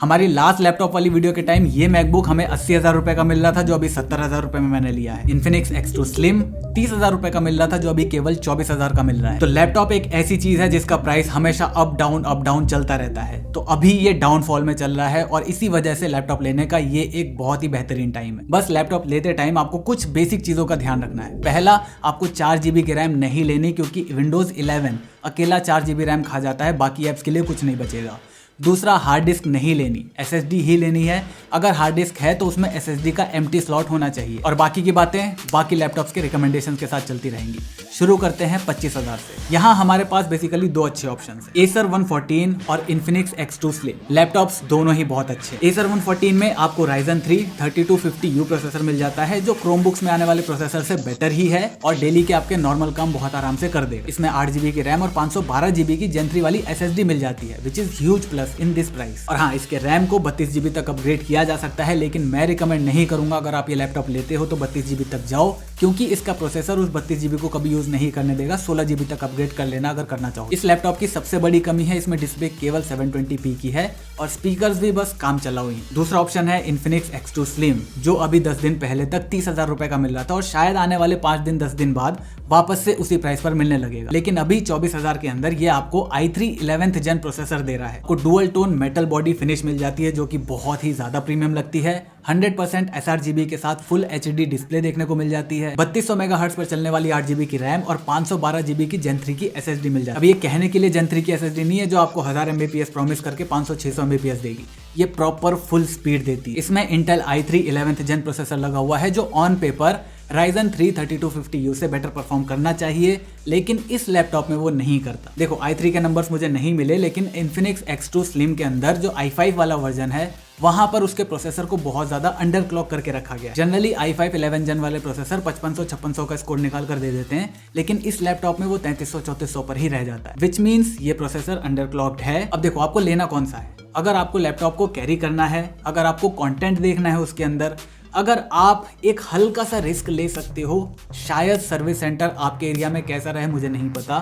हमारी last laptop वाली video के टाइम ये मैकबुक हमें 80,000 रुपए का मिल रहा था, जो अभी 70,000 रुपए में मैंने लिया है। इन्फिनिक्स X2 स्लिम 30,000 रुपए का मिल रहा था, जो अभी केवल 24,000 का मिल रहा है। तो लैपटॉप एक ऐसी चीज है जिसका प्राइस हमेशा अप डाउन चलता रहता है। तो अभी ये डाउनफॉल में चल रहा है और इसी वजह से लैपटॉप लेने का ये एक बहुत ही बेहतरीन टाइम है। बस लैपटॉप लेते टाइम आपको कुछ बेसिक चीजों का ध्यान रखना है। पहला, आपको 4 GB की रैम नहीं लेनी, क्योंकि विंडोज 11 अकेला 4 GB रैम खा जाता है, बाकी एप्स के लिए कुछ नहीं बचेगा। दूसरा, हार्ड डिस्क नहीं लेनी, SSD ही लेनी है। अगर हार्ड डिस्क है तो उसमें SSD का एम्प्टी स्लॉट होना चाहिए। और बाकी की बातें बाकी लैपटॉप्स के रिकमेंडेशन के साथ चलती रहेंगी। शुरू करते हैं 25,000 से। यहाँ हमारे पास बेसिकली दो अच्छे ऑप्शन है, Acer 114 और Infinix X2 Slim। लैपटॉप्स दोनों ही बहुत अच्छे। Acer 114 में आपको Ryzen 3 3250U प्रोसेसर मिल जाता है, जो क्रोमबुक्स में आने वाले प्रोसेसर से बेटर ही है और डेली के आपके नॉर्मल काम बहुत आराम से कर देगा। इसमें 8 GB की रैम और 512 GB की Gen 3 वाली SSD मिल जाती है, which is huge plus in this price. और हाँ, इसके रैम को 32 GB तक अपग्रेड किया जा सकता है, लेकिन मैं रिकमेंड नहीं करूंगा। अगर आप ये लैपटॉप लेते हो तो 32 GB तक जाओ, क्योंकि इसका प्रोसेसर उस 32 GB को कभी यूज नहीं करने देगा। 16 GB तक अपग्रेड कर लेना अगर करना चाहो। इस लैपटॉप की सबसे बड़ी कमी है, इसमें डिस्प्ले केवल 720p की है और स्पीकर्स भी बस काम चलाओ ही। दूसरा ऑप्शन है Infinix X2 Slim, जो अभी 10 दिन पहले तक 30,000 रुपए का मिल रहा था और शायद आने वाले 5-10 दिन बाद वापस से उसी प्राइस पर मिलने लगेगा। लेकिन अभी 24,000 के अंदर ये आपको i3 11th जेन प्रोसेसर दे रहा है। आपको dual tone metal body finish मिल जाती है, जो कि बहुत ही ज्यादा प्रीमियम लगती है। 100% sRGB के साथ फुल HD डिस्प्ले देखने को मिल जाती है। 3200 मेगाहर्ट्ज पर चलने वाली 8 GB की रैम और 512 GB की Gen 3 की SSD मिल जाती है। अब ये कहने के लिए Gen 3 की SSD नहीं है जो आपको 1000 Mbps प्रॉमिस करके 500-600 Mbps देगी। ये प्रॉपर फुल स्पीड देती है। इसमें Intel i3 11th जेन प्रोसेसर लगा हुआ है, जो ऑन पेपर Ryzen 3 3250U से बेटर परफॉर्म करना चाहिए, लेकिन इस लैपटॉप में वो नहीं करता। देखो, i3 के नंबर्स मुझे नहीं मिले, लेकिन Infinix X2 Slim के अंदर जो i5 वाला वर्जन है, वहां पर उसके प्रोसेसर को बहुत ज्यादा अंडर क्लॉक करके रखा गया। जनरली i5 11 जेन वाले प्रोसेसर 5500-5600 का स्कोर निकाल कर दे देते हैं, लेकिन इस लैपटॉप में वो 3300-3400 पर ही रह जाता है, विच मीन्स ये प्रोसेसर अंडर क्लॉक्ड है। अब देखो, आपको लेना कौन सा है। अगर आपको लैपटॉप को कैरी करना है, अगर आपको कंटेंट देखना है उसके अंदर, अगर आप एक हल्का सा रिस्क ले सकते हो, शायद सर्विस सेंटर आपके एरिया में कैसा रहे मुझे नहीं पता,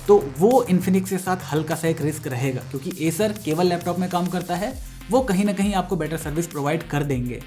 तो वो इन्फिनिक्स के साथ हल्का सा एक रिस्क रहेगा, क्योंकि एसर केवल लैपटॉप में काम करता है, वो कहीं ना कहीं आपको बेटर सर्विस प्रोवाइड कर देंगे।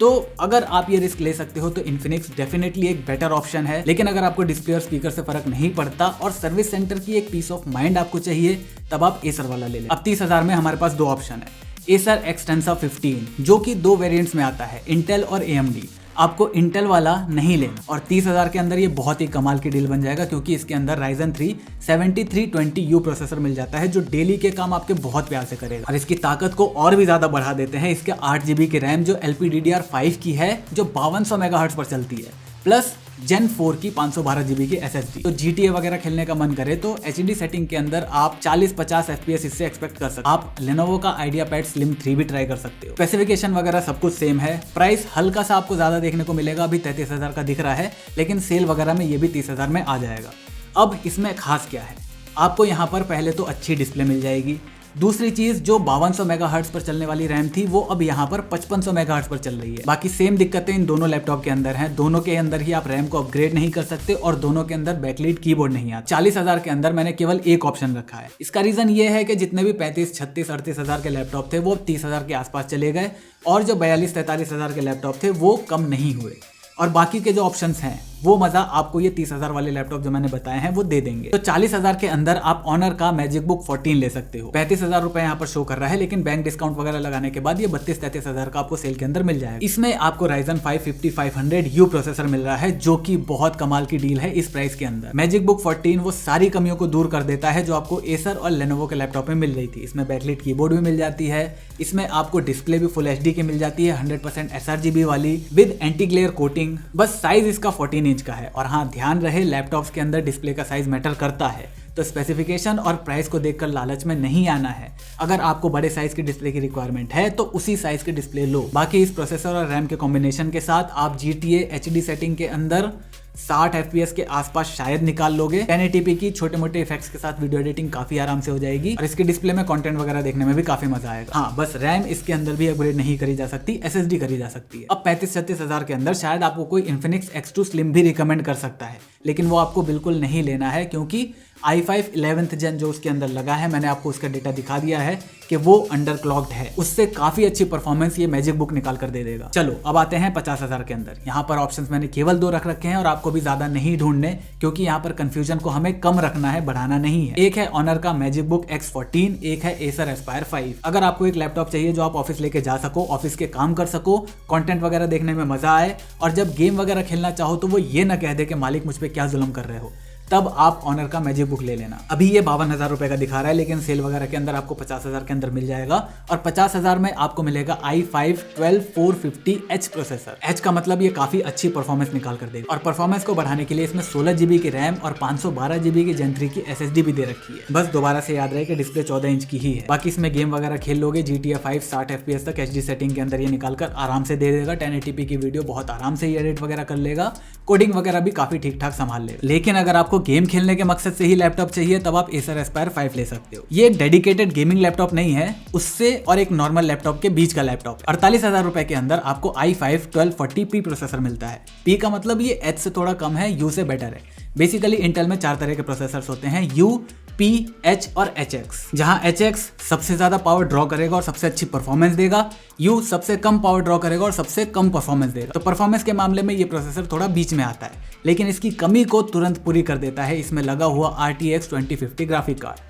तो अगर आप ये रिस्क ले सकते हो तो इन्फिनिक्स डेफिनेटली एक बेटर ऑप्शन है। लेकिन अगर आपको डिस्प्ले और स्पीकर से फर्क नहीं पड़ता और सर्विस सेंटर की एक पीस ऑफ माइंड आपको चाहिए, तब आप एसर वाला ले लें। अब 30,000 में हमारे पास दो ऑप्शन है, Acer Xtensa 15, जो कि दो वेरिएंट्स में आता है, इंटेल और AMD। आपको इंटेल वाला नहीं लेना और 30,000 के अंदर ये बहुत ही कमाल की डील बन जाएगा, क्योंकि इसके अंदर Ryzen 3 7320U प्रोसेसर मिल जाता है, जो डेली के काम आपके बहुत प्यार से करेगा। और इसकी ताकत को और भी ज्यादा बढ़ा देते हैं इसके 8 GB की रैम, जो LPDDR5 की है, जो 5200 मेगाहर्ट्ज पर चलती है, प्लस Gen 4 की 512 GB की SSD। तो GTA वगैरह खेलने का मन करे तो HD सेटिंग के अंदर आप 40-50 FPS इससे एक्सपेक्ट कर सकते हो। आप Lenovo का IdeaPad Slim 3 भी ट्राई कर सकते हो। स्पेसिफिकेशन वगैरह सब कुछ सेम है। प्राइस हल्का सा आपको ज्यादा देखने को मिलेगा, अभी 33,000 का दिख रहा है, लेकिन सेल वगैरह में ये भी 30,000 में आ जाएगा। अब इसमें खास क्या है, आपको यहाँ पर पहले तो अच्छी डिस्प्ले मिल जाएगी। दूसरी चीज, जो 5200 मेगाहर्ट्ज पर चलने वाली रैम थी, वो अब यहाँ पर 5500 मेगाहर्ट्ज पर चल रही है। बाकी सेम दिक्कतें इन दोनों लैपटॉप के अंदर हैं। दोनों के अंदर ही आप रैम को अपग्रेड नहीं कर सकते और दोनों के अंदर बैकलीड कीबोर्ड नहीं आता। 40,000 के अंदर मैंने केवल एक ऑप्शन रखा है। इसका रीजन ये है कि जितने भी 35, 36, 38,000 के लैपटॉप थे, वो 30,000 के आसपास चले गए और जो 42, 43,000 के लैपटॉप थे, वो कम नहीं हुए। और बाकी के जो ऑप्शंस हैं, वो मजा आपको ये 30,000 वाले लैपटॉप जो मैंने बताए हैं वो दे देंगे। तो 40,000 के अंदर आप ऑनर का मैजिक बुक 14 ले सकते हो। 35,000 रुपए यहाँ पर शो कर रहा है, लेकिन बैंक डिस्काउंट वगैरह लगाने के बाद ये 32-33,000 का आपको सेल के अंदर मिल जाएगा। इसमें आपको Ryzen 5 5500U प्रोसेसर मिल रहा है, जो कि बहुत कमाल की डील है इस प्राइस के अंदर। मैजिक बुक 14 वो सारी कमियों को दूर कर देता है जो आपको एसर और Lenovo के लैपटॉप में मिल रही थी। इसमें बैकलिट कीबोर्ड भी मिल जाती है, इसमें आपको डिस्प्ले भी फुल HD की मिल जाती है, 100% sRGB वाली विद एंटी ग्लेयर कोटिंग। बस साइज इसका 14 इंच का है। और हाँ, ध्यान रहे, लैपटॉप्स के अंदर डिस्प्ले का साइज मैटर करता है, तो स्पेसिफिकेशन और प्राइस को देखकर लालच में नहीं आना है। अगर आपको बड़े साइज की डिस्प्ले की रिक्वायरमेंट है तो उसी साइज की डिस्प्ले लो। बाकी इस प्रोसेसर और रैम के कॉम्बिनेशन के साथ आप GTA HD सेटिंग के अंदर 60 FPS के आसपास शायद निकाल लोगे। 1080p की छोटे मोटे इफेक्ट्स के साथ वीडियो एडिटिंग काफी आराम से हो जाएगी और इसके डिस्प्ले में कंटेंट वगैरह देखने में भी काफी मजा आएगा। हाँ, बस रैम इसके अंदर भी अपग्रेड नहीं करी जा सकती, SSD करी जा सकती है। अब 35-36,000 के अंदर शायद आपको कोई Infinix X2 Slim भी रिकमेंड कर सकता है, लेकिन वो आपको बिल्कुल नहीं लेना है, क्योंकि i5 11th जेन जो उसके अंदर लगा है, मैंने आपको उसका डेटा दिखा दिया है कि वो अंडर क्लॉक्ड है, उससे काफी अच्छी परफॉर्मेंस ये मैजिक बुक निकाल कर दे देगा। चलो अब आते हैं 50,000 के अंदर। यहाँ पर ऑप्शंस मैंने केवल 2 रख रखे हैं और आपको भी ज्यादा नहीं ढूंढने, क्योंकि यहाँ पर कंफ्यूजन को हमें कम रखना है, बढ़ाना नहीं है। एक है ऑनर का मैजिक बुक X14, एक है एसर एस्पायर 5। अगर आपको एक लैपटॉप चाहिए जो आप ऑफिस लेके जा सको, ऑफिस के काम कर सको, कंटेंट वगैरह देखने में मजा आए और जब गेम वगैरह खेलना चाहो तो वो ये ना कह दे कि मालिक मुझ पे क्या जुल्म कर रहे हो, तब आप ऑनर का मैजिक बुक ले लेना। अभी ये 52,000 रुपए का दिखा रहा है, लेकिन सेल वगैरह के अंदर आपको 50,000 के अंदर मिल जाएगा और 50,000 में आपको मिलेगा i5 12450H प्रोसेसर। H का मतलब ये काफी अच्छी परफॉर्मेंस निकाल कर देगा और परफॉर्मेंस को बढ़ाने के लिए इसमें 16 GB की रैम और 512 GB की Gen 3 की SSD भी दे रखी है। बस दोबारा से याद रहे कि डिस्प्ले 14 इंच की ही है। बाकी इसमें गेम वगैरह खेल लोगे, GTA 5 60 FPS तक HD सेटिंग के अंदर ये निकाल कर आराम से दे देगा। 1080p की वीडियो बहुत आराम से एडिट वगैरह कर लेगा, कोडिंग वगैरह भी काफी ठीक ठाक संभाल लेगा। लेकिन अगर आपको गेम खेलने के मकसद से ही लैपटॉप चाहिए तब आप एसर एस्पायर 5 ले सकते हो। ये एक डेडिकेटेड गेमिंग लैपटॉप नहीं है, उससे और एक नॉर्मल लैपटॉप के बीच का लैपटॉप है। 48,000 रुपए के अंदर आपको i5 1240p प्रोसेसर मिलता है। P का मतलब ये H से थोड़ा कम है, U से बेटर है। बेसिकली इंटेल में 4 तरह के प्रोसेसर्स होते हैं, U, P, H और HX। जहां HX सबसे ज्यादा पावर ड्रॉ करेगा और सबसे अच्छी परफॉर्मेंस देगा, U सबसे कम पावर ड्रॉ करेगा और सबसे कम परफॉर्मेंस देगा। तो परफॉर्मेंस के मामले में ये प्रोसेसर थोड़ा बीच में आता है, लेकिन इसकी कमी को तुरंत पूरी कर देता है इसमें लगा हुआ RTX 2050 ग्राफिक कार्ड।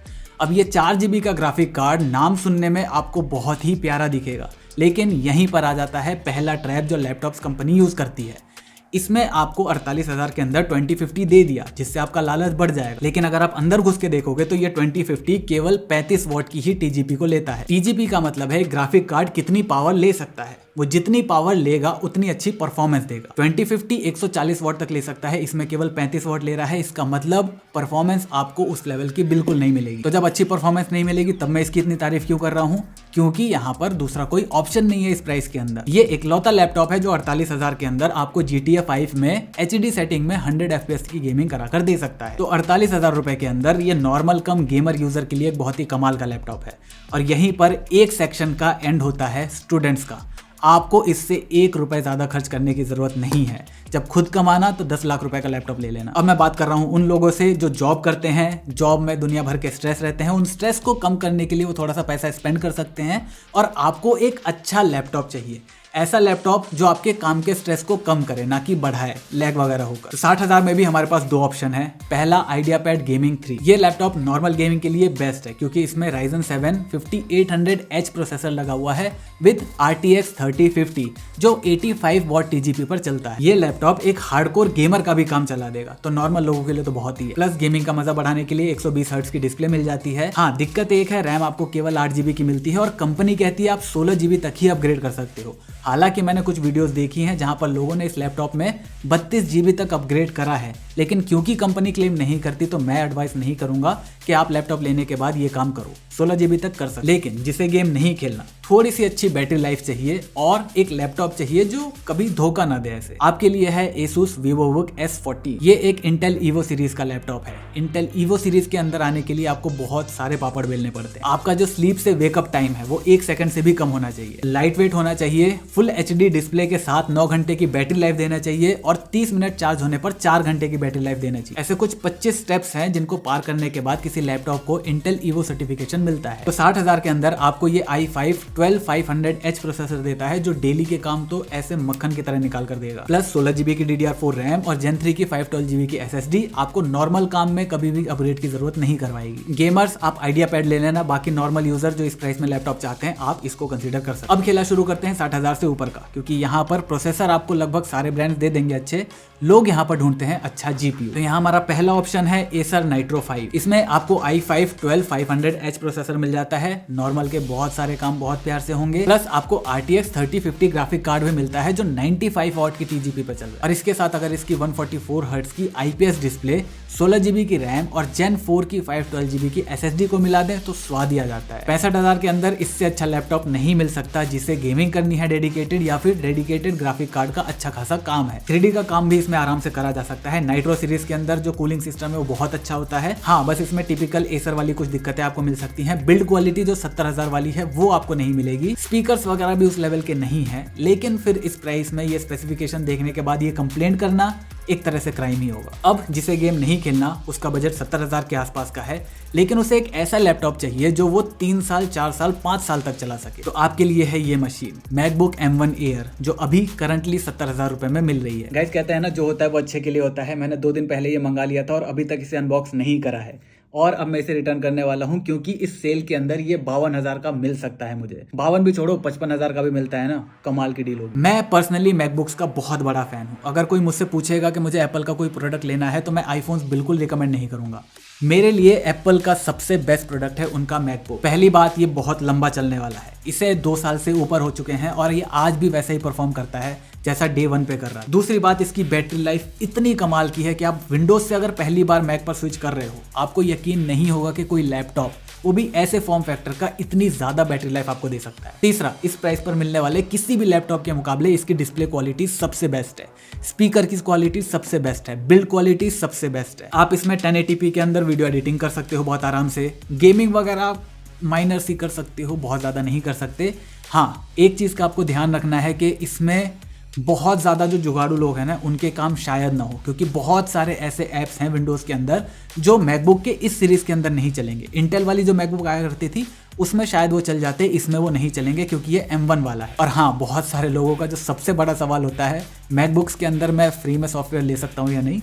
अब ये 4 GB का ग्राफिक कार्ड नाम सुनने में आपको बहुत ही प्यारा दिखेगा, लेकिन यहीं पर आ जाता है पहला ट्रैप जो लैपटॉप्स कंपनी यूज करती है। इसमें आपको 48,000 के अंदर 2050 दे दिया, जिससे आपका लालच बढ़ जाएगा। लेकिन अगर आप अंदर घुस के देखोगे तो ये 2050 केवल 35 वॉट की ही TGP को लेता है। TGP का मतलब है ग्राफिक कार्ड कितनी पावर ले सकता है, वो जितनी पावर लेगा उतनी अच्छी परफॉर्मेंस देगा। 2050 140 वॉट तक ले सकता है, इसमें केवल 35 वॉट ले रहा है। इसका मतलब परफॉर्मेंस आपको उस लेवल की बिल्कुल नहीं मिलेगी। तो जब अच्छी परफॉर्मेंस नहीं मिलेगी तब मैं इसकी इतनी तारीफ क्यों कर रहा हूँ, क्योंकि यहाँ पर दूसरा कोई ऑप्शन नहीं है इस प्राइस के अंदर। ये इकलौता लैपटॉप है जो 48,000 के अंदर आपको GTA 5 में HD सेटिंग में 100 FPS की गेमिंग करा कर दे सकता है। तो 48,000 रुपए के अंदर ये नॉर्मल कम गेमर यूजर के लिए एक बहुत ही कमाल का लैपटॉप है। और यहीं पर एक सेक्शन का एंड होता है स्टूडेंट्स का। आपको इससे 1 रुपए ज्यादा खर्च करने की जरूरत नहीं है। जब खुद कमाना तो 10 लाख रुपए का लैपटॉप ले लेना। अब मैं बात कर रहा हूँ उन लोगों से जो जॉब करते हैं, जॉब में दुनिया भर के स्ट्रेस रहते हैं, उन स्ट्रेस को कम करने के लिए वो थोड़ा सा पैसा स्पेंड कर सकते हैं और आपको एक अच्छा लैपटॉप चाहिए। ऐसा लैपटॉप जो आपके काम के स्ट्रेस को कम करे, ना कि बढ़ाए लैग वगैरह होकर। तो 60,000 में भी हमारे पास 2 ऑप्शन है। पहला आइडियापैड गेमिंग 3। ये लैपटॉप नॉर्मल गेमिंग के लिए बेस्ट है, क्योंकि इसमें Ryzen 7 5800H प्रोसेसर लगा हुआ है विद RTX 3050 जो 85 वॉट TGP पर चलता है। ये लैपटॉप एक हार्डकोर गेमर का भी काम चला देगा, तो नॉर्मल लोगों के लिए तो बहुत ही है। प्लस गेमिंग का मजा बढ़ाने के लिए 120 हर्ट्ज की डिस्प्ले मिल जाती है। हाँ, दिक्कत एक है, रैम आपको केवल 8 GB की मिलती है और कंपनी कहती है आप 16 GB तक ही अपग्रेड कर सकते हो। हालांकि मैंने कुछ वीडियोस देखी हैं जहां पर लोगों ने इस लैपटॉप में 32 GB तक अपग्रेड करा है, लेकिन क्योंकि कंपनी क्लेम नहीं करती तो मैं एडवाइस नहीं करूंगा कि आप लैपटॉप लेने के बाद ये काम करो। 16 GB तक कर सकते, लेकिन जिसे गेम नहीं खेलना, थोड़ी सी अच्छी बैटरी लाइफ चाहिए और एक लैपटॉप चाहिए जो कभी धोखा ना दे ऐसे, आपके लिए है Asus VivoBook S40। ये एक इंटेल Evo सीरीज का लैपटॉप है। इंटेल Evo सीरीज के अंदर आने के लिए आपको बहुत सारे पापड़ बेलने पड़ते हैं। आपका जो स्लीप से वेकअप टाइम है वो 1 सेकंड से भी कम होना चाहिए, लाइट वेट होना चाहिए, फुल HD डिस्प्ले के साथ 9 घंटे की बैटरी लाइफ देना चाहिए और 30 मिनट चार्ज होने पर 4 घंटे की बैटरी लाइफ देना चाहिए। ऐसे कुछ 25 स्टेप्स हैं जिनको पार करने के बाद किसी लैपटॉप को इंटेल Evo सर्टिफिकेशन मिलता है। तो 60,000 के अंदर आपको ये i5 12500H प्रोसेसर देता है जो डेली के काम तो ऐसे मक्खन की तरह निकाल कर देगा। प्लस 16 GB की DDR4 रैम और Gen 3 की 512 GB की SSD आपको नॉर्मल काम में कभी भी अपग्रेड की जरूरत नहीं करवाएगी। गेमर्स आप आइडियापैड ले लेना, बाकी नॉर्मल यूजर जो इस प्राइस में लैपटॉप चाहते हैं आप इसको कंसीडर कर सकते हैं। अब खेला शुरू करते हैं 60,000 से ऊपर का, क्योंकि यहाँ पर प्रोसेसर आपको लगभग सारे ब्रांड्स दे देंगे अच्छे, लोग यहाँ पर ढूंढते हैं अच्छा GPU। तो यहाँ हमारा पहला ऑप्शन है Acer Nitro 5। इसमें आपको i5 12500H प्रोसेसर मिल जाता है। नॉर्मल के बहुत सारे काम बहुत प्यार से होंगे, प्लस आपको RTX 3050 ग्राफिक कार्ड भी मिलता है जो 95 वॉट की TGP पर चल रहा है। और इसके साथ अगर इसकी 144 हर्ट्ज की IPS डिस्प्ले, 16 GB की रैम और Gen 4 की 512 GB की SSD को मिला दें तो स्वाद ही आ जाता है। 65,000 के अंदर इससे अच्छा लैपटॉप नहीं मिल सकता जिसे गेमिंग करनी है डेडिकेटेड, या फिर डेडिकेटेड ग्राफिक कार्ड का अच्छा खासा काम है। 3D का काम भी इसमें आराम से करा जा सकता है। नाइट्रो सीरीज के अंदर जो कूलिंग सिस्टम है वो बहुत अच्छा होता है। हाँ, बस इसमें टिपिकल एसर वाली कुछ दिक्कतें आपको मिल सकती हैं। बिल्ड क्वालिटी जो 70,000 वाली है वो आपको नहीं मिलेगी। स्पीकर्स वगैरह भी उस लेवल के नहीं है, लेकिन फिर इस प्राइस में ये स्पेसिफिकेशन देखने के बाद ये कंप्लेंट करना एक तरह से क्राइम ही होगा। अब जिसे गेम नहीं खेलना उसका बजट 70,000 के आसपास का है, लेकिन उसे एक ऐसा लैपटॉप चाहिए जो वो 3 साल 4 साल 5 साल तक चला सके। तो आपके लिए है ये मशीन मैकबुक M1 Air, जो अभी करंटली 70,000 रुपए में मिल रही है। गाइस कहते हैं ना, जो होता है वो अच्छे के लिए होता है। मैंने 2 दिन पहले ये मंगा लिया था और अभी तक इसे अनबॉक्स नहीं करा है, और अब मैं इसे रिटर्न करने वाला हूं क्योंकि इस सेल के अंदर ये 52,000 का मिल सकता है मुझे। 52 भी छोड़ो, 55,000 का भी मिलता है ना, कमाल की डील होगी। मैं पर्सनली मैकबुक्स का बहुत बड़ा फैन हूं। अगर कोई मुझसे पूछेगा कि मुझे एप्पल का कोई प्रोडक्ट लेना है तो मैं आईफोन्स बिल्कुल रिकमेंड नहीं करूंगा। मेरे लिए एप्पल का सबसे बेस्ट प्रोडक्ट है उनका मैकबुक। पहली बात, ये बहुत लंबा चलने वाला है, इसे 2 साल से ऊपर हो चुके हैं और ये आज भी वैसे ही परफॉर्म करता है जैसा डे 1 पे कर रहा है। दूसरी बात, इसकी बैटरी लाइफ इतनी कमाल की है कि आप विंडोज से अगर पहली बार मैक पर स्विच कर रहे हो, आपको यकीन नहीं होगा कि कोई लैपटॉप, वो भी ऐसे फॉर्म फैक्टर का, इतनी ज्यादा बैटरी लाइफ आपको दे सकता है। तीसरा, इस प्राइस पर मिलने वाले किसी भी लैपटॉप के मुकाबले इसकी डिस्प्ले क्वालिटी सबसे बेस्ट है, स्पीकर की क्वालिटी सबसे बेस्ट है, बिल्ड क्वालिटी सबसे बेस्ट है। आप इसमें 1080p के अंदर वीडियो एडिटिंग कर सकते हो बहुत आराम से। गेमिंग वगैरह माइनर सी कर सकते हो, बहुत ज़्यादा नहीं कर सकते। हाँ, एक चीज़ का आपको ध्यान रखना है कि इसमें बहुत ज़्यादा जो जुगाड़ू लोग हैं ना, उनके काम शायद ना हो, क्योंकि बहुत सारे ऐसे ऐप्स हैं विंडोज़ के अंदर जो मैकबुक के इस सीरीज़ के अंदर नहीं चलेंगे। इंटेल वाली जो मैकबुक आया करती थी उसमें शायद वो चल जाते, इसमें वो नहीं चलेंगे क्योंकि ये M1 वाला है। और हाँ, बहुत सारे लोगों का जो सबसे बड़ा सवाल होता है, मैकबुक्स के अंदर मैं फ्री में सॉफ्टवेयर ले सकता हूँ या नहीं?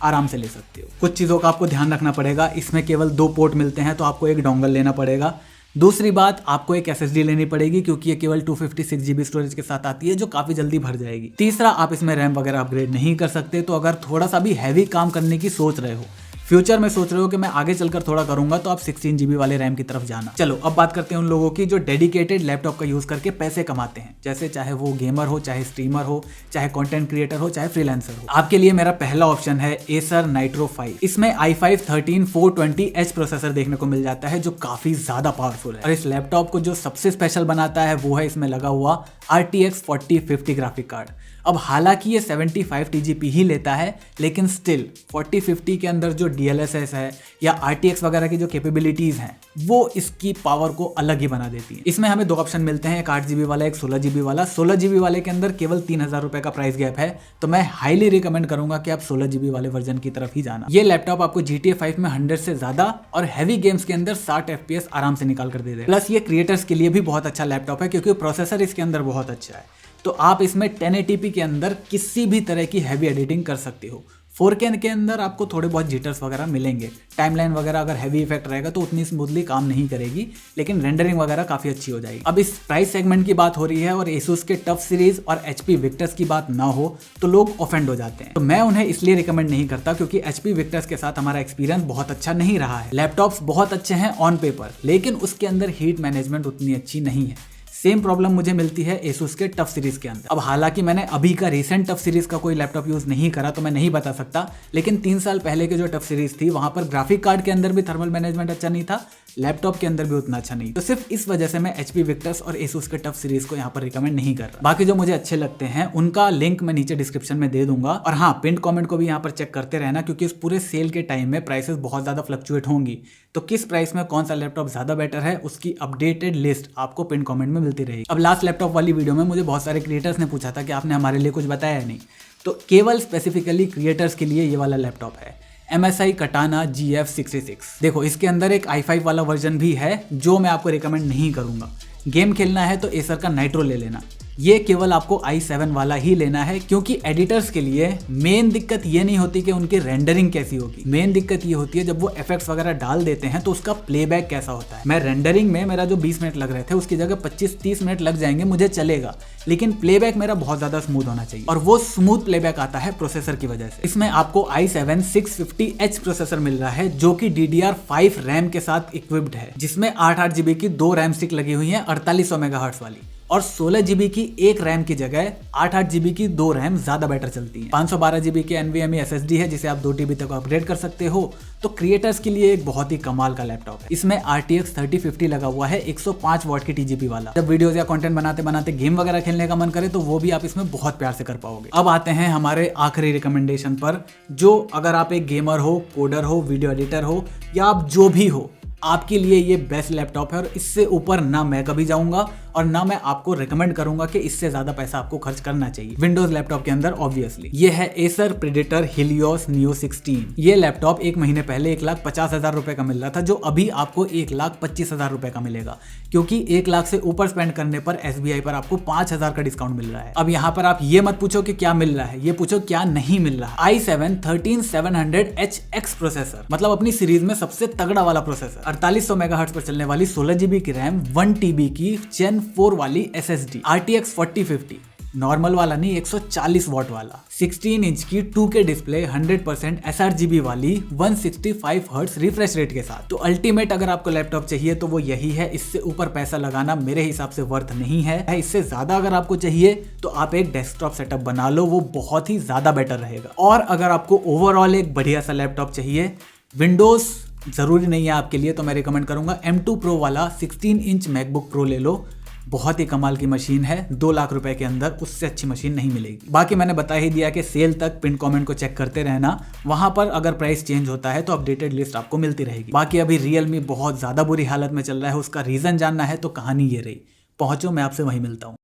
आराम से ले सकते हो। कुछ चीज़ों का आपको ध्यान रखना पड़ेगा, इसमें केवल 2 पोर्ट मिलते हैं तो आपको एक डोंगल लेना पड़ेगा। दूसरी बात, आपको एक SSD लेनी पड़ेगी क्योंकि ये केवल 256 GB स्टोरेज के साथ आती है जो काफ़ी जल्दी भर जाएगी। तीसरा, आप इसमें रैम वगैरह अपग्रेड नहीं कर सकते। तो अगर थोड़ा सा भी हैवी काम करने की सोच रहे हो, फ्यूचर में सोच रहे हो कि मैं आगे चलकर थोड़ा करूंगा, तो आप 16 GB वाले रैम की तरफ जाना। चलो अब बात करते हैं उन लोगों की जो डेडिकेटेड लैपटॉप का यूज करके पैसे कमाते हैं, जैसे चाहे वो गेमर हो, चाहे स्ट्रीमर हो, चाहे कंटेंट क्रिएटर हो, चाहे फ्रीलांसर हो। आपके लिए मेरा पहला ऑप्शन है Acer Nitro 5। इसमें i5 13420H प्रोसेसर देखने को मिल जाता है जो काफी ज्यादा पावरफुल है। और इस लैपटॉप को जो सबसे स्पेशल बनाता है वो है इसमें लगा हुआ RTX 4050 ग्राफिक कार्ड। अब हालांकि ये 75 TGP ही लेता है, लेकिन स्टिल 4050 के अंदर जो DLSS है या RTX वगैरह की जो कैपेबिलिटीज हैं, वो इसकी पावर को अलग ही बना देती है। इसमें हमें 2 ऑप्शन मिलते हैं, एक 8 GB वाला, एक 16 GB वाला। 16 GB वाले के अंदर केवल 3,000 रुपए का प्राइस गैप है, तो मैं हाईली रिकमेंड करूंगा कि आप 16 GB वाले वर्जन की तरफ ही जाना। ये लैपटॉप आपको GTA 5 में 100 से ज्यादा और हैवी गेम्स के अंदर 60 FPS आराम से निकाल कर दे देगा। प्लस ये क्रिएटर्स के लिए भी बहुत अच्छा लैपटॉप है क्योंकि प्रोसेसर इसके अंदर बहुत अच्छा है। तो आप इसमें 1080p के अंदर किसी भी तरह की हैवी एडिटिंग कर सकते हो। 4K के अंदर आपको थोड़े बहुत जिटर्स वगैरह मिलेंगे, टाइमलाइन वगैरह अगर हैवी इफेक्ट रहेगा तो उतनी स्मूथली काम नहीं करेगी, लेकिन रेंडरिंग वगैरह काफ़ी अच्छी हो जाएगी। अब इस प्राइस सेगमेंट की बात हो रही है और Asus के टफ सीरीज और HP विक्टर्स की बात ना हो तो लोग ऑफेंड हो जाते हैं। तो मैं उन्हें इसलिए रिकमेंड नहीं करता क्योंकि HP विक्टर्स के साथ हमारा एक्सपीरियंस बहुत अच्छा नहीं रहा है। लैपटॉप्स बहुत अच्छे हैं ऑन पेपर, लेकिन उसके अंदर हीट मैनेजमेंट उतनी अच्छी नहीं है। सेम प्रॉब्लम मुझे मिलती है Asus के टफ सीरीज के अंदर। अब हालांकि मैंने अभी का रिसेंट टफ सीरीज का कोई लैपटॉप यूज नहीं करा तो मैं नहीं बता सकता, लेकिन 3 साल पहले के जो टफ सीरीज थी वहां पर ग्राफिक कार्ड के अंदर भी थर्मल मैनेजमेंट अच्छा नहीं था, लैपटॉप के अंदर भी उतना अच्छा नहीं। तो सिर्फ इस वजह से मैं HP विक्टर्स और Asus के टफ सीरीज को यहाँ पर रिकमेंड नहीं कर रहा। बाकी जो मुझे अच्छे लगते हैं उनका लिंक मैं नीचे डिस्क्रिप्शन में दे दूंगा। और हाँ, पिन कमेंट को भी यहाँ पर चेक करते रहना क्योंकि इस पूरे सेल के टाइम में प्राइसेस बहुत ज्यादा फ्लक्चुएट होंगी। तो किस प्राइस में कौन सा लैपटॉप ज्यादा बेटर है उसकी अपडेटेड लिस्ट आपको पिन कमेंट में मिलती रहेगी। अब लास्ट लैपटॉप वाली वीडियो में मुझे बहुत सारे क्रिएटर्स ने पूछा था कि आपने हमारे लिए कुछ बताया नहीं, तो केवल स्पेसिफिकली क्रिएटर्स के लिए ये वाला लैपटॉप है MSI Katana GF66। देखो, इसके अंदर एक i5 वाला वर्जन भी है जो मैं आपको रिकमेंड नहीं करूंगा। गेम खेलना है तो Acer का Nitro ले लेना, ये केवल आपको i7 वाला ही लेना है क्योंकि एडिटर्स के लिए मेन दिक्कत ये नहीं होती कि उनकी रेंडरिंग कैसी होगी, मेन दिक्कत ये होती है जब वो इफेक्ट्स वगैरह डाल देते हैं तो उसका प्लेबैक कैसा होता है। मैं रेंडरिंग में मेरा जो 20 मिनट लग रहे थे उसकी जगह 25-30 मिनट लग जाएंगे, मुझे चलेगा, लेकिन प्लेबैक मेरा बहुत ज्यादा स्मूथ होना चाहिए और वो स्मूथ प्लेबैक आता है प्रोसेसर की वजह से। इसमें आपको i7 650H प्रोसेसर मिल रहा है जो कि DDR5 रैम के साथ इक्विप्ड है, जिसमें 8 GB की 2 रैम स्टिक लगी हुई है 4800 MHz वाली, और 16 GB की एक रैम की जगह 8 GB की 2 रैम ज्यादा बेटर चलती है। 512 GB की NVMe SSD है जिसे आप 2 TB तक अपग्रेड कर सकते हो। तो क्रिएटर्स के लिए एक बहुत ही कमाल का लैपटॉप है। इसमें RTX 3050 लगा हुआ है 105 वॉट की TGP वाला। जब वीडियोस या कंटेंट बनाते बनाते गेम वगैरह खेलने का मन करे तो वो भी आप इसमें बहुत प्यार से कर पाओगे। अब आते हैं हमारे आखिरी रिकमेंडेशन पर, जो अगर आप एक गेमर हो, कोडर हो, वीडियो एडिटर हो या आप जो भी हो, आपके लिए ये बेस्ट लैपटॉप है और इससे ऊपर ना मैं कभी जाऊंगा और ना मैं आपको रिकमेंड करूंगा कि इससे ज्यादा पैसा आपको खर्च करना चाहिए विंडोज लैपटॉप के अंदर। ऑब्वियसली ये है एसर प्रेडेटर हीलियोस नियो 16। ये लैपटॉप एक महीने पहले 1,50,000 रुपए का मिल रहा था, जो अभी आपको 1,25,000 रुपए का मिलेगा, क्योंकि 1 लाख से ऊपर स्पेंड करने पर SBI पर आपको 5,000 का डिस्काउंट मिल रहा है। अब यहाँ पर आप ये मत पूछो कि क्या मिल रहा है, ये पूछो क्या नहीं मिल रहा। i7 13700HX प्रोसेसर, मतलब अपनी सीरीज में सबसे तगड़ा वाला प्रोसेसर, 4800 मेगाहर्ट्ज पर चलने वाली 16 GB की रैम, 1 TB की Gen 4 वाली SSD, RTX 4050 नॉर्मल वाला नहीं, 140 वॉट वाला, 16 इंच की 2K डिस्प्ले, 100% sRGB वाली, 165 हर्ट्ज रिफ्रेश रेट के साथ। तो अल्टीमेट अगर आपको लैपटॉप चाहिए तो वो यही है। इससे ऊपर पैसा लगाना मेरे हिसाब से वर्थ नहीं है। इससे ज्यादा अगर आपको चाहिए तो आप एक डेस्कटॉप सेटअप बना लो, वो बहुत ही ज्यादा बेटर रहेगा। और अगर आपको ओवरऑल एक बढ़िया सा लैपटॉप चाहिए, विंडोज जरूरी नहीं है आपके लिए, तो मैं रिकमेंड करूंगा M2 Pro वाला 16 इंच मैकबुक प्रो ले लो। बहुत ही कमाल की मशीन है, 2 लाख रुपए के अंदर उससे अच्छी मशीन नहीं मिलेगी। बाकी मैंने बता ही दिया कि सेल तक पिन कमेंट को चेक करते रहना, वहां पर अगर प्राइस चेंज होता है तो अपडेटेड लिस्ट आपको मिलती रहेगी। बाकी अभी Realme बहुत ज्यादा बुरी हालत में चल रहा है, उसका रीजन जानना है तो कहानी ये रही। पहुंचो, मैं आपसे वहीं मिलता हूँ।